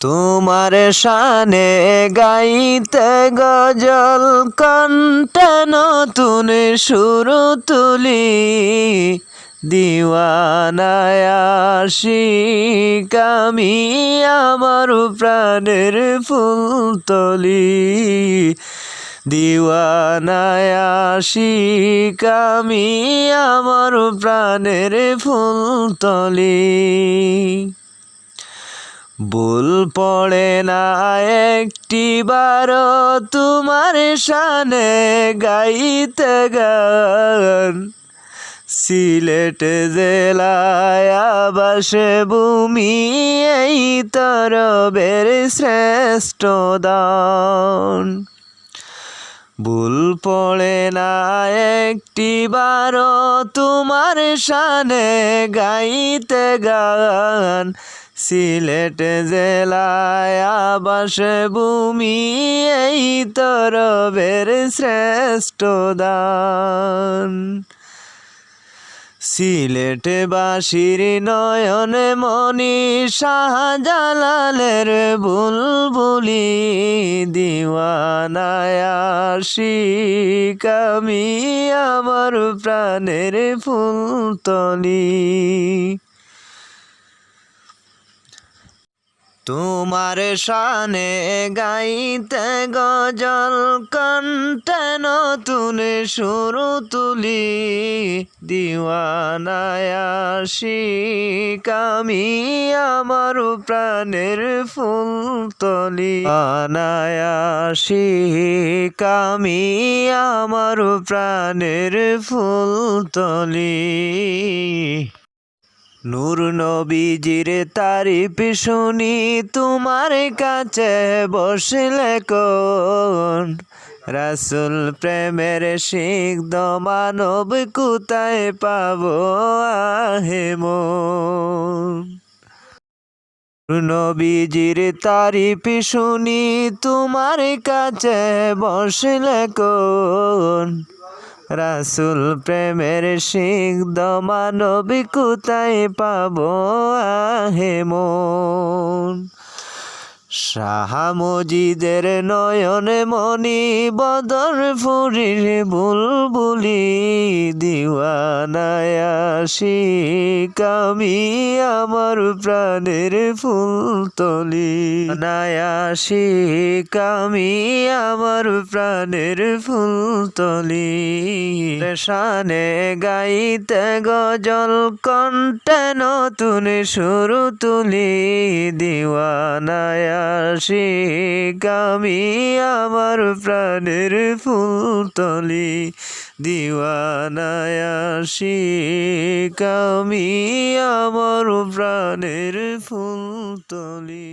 তোমার শানে গাইতে গজল কণ্ঠে নতুন সুর তুলি দিওয়ানায় আশিক আমি আমার প্রাণের ফুলতলি দিওয়ানায় আশিক আমি আমার প্রাণের ফুলতলি ভুল পড়ে না একটিবারও তোমার শানে গাইতে গান সিলেট জেলায় আবাসে ভূমি এই তরবের শ্রেষ্ঠ দান ভুল পড়ে না একটিবারও তোমার শানে গাইতে গান সিলেট জেলায় আবাসে ভূমি এই তরবের শ্রেষ্ঠ দান সিলেটবাসীর নয়নে মনি শাহজালালের বুলবুলি দিওয়ানায় আশিক আমি আমার প্রাণের ফুলতলি তোমার শানে গাইতে গজল কণ্ঠে নতুন সুর তুলি দিওয়ানায় আশিক আমি আমার প্রাণের ফুলতলি দিওয়ানায় আশিক আমি আমার প্রাণের ফুলতলি নূর নবীজির তারিফ শুনি তোমার কাছে বসলে কোন রাসূল প্রেমের সিক্ত মানব কোথায় পাবো আহে মন নবীজির তারিফ শুনি তোমার কাছে বসলে কোন রাসূল প্রেমের সিক্ত মানব কোথায় পাবো আহে মন শাহ মজিদের নয়নে মনি বদরপুরীর বুলবুলি দিওয়ানায় আশিক আমি আমার প্রাণের ফুলতলি দিওয়ানায় আশিক আমি আমার প্রাণের ফুলতলি শানে গাইতে গজল কণ্ঠে নতুন সুর তুলি দিওয়ানায় আশিক আমি আমার প্রাণের ফুলতলি দিওয়ানায় আশিক আমি আমার প্রাণের ফুলতলি।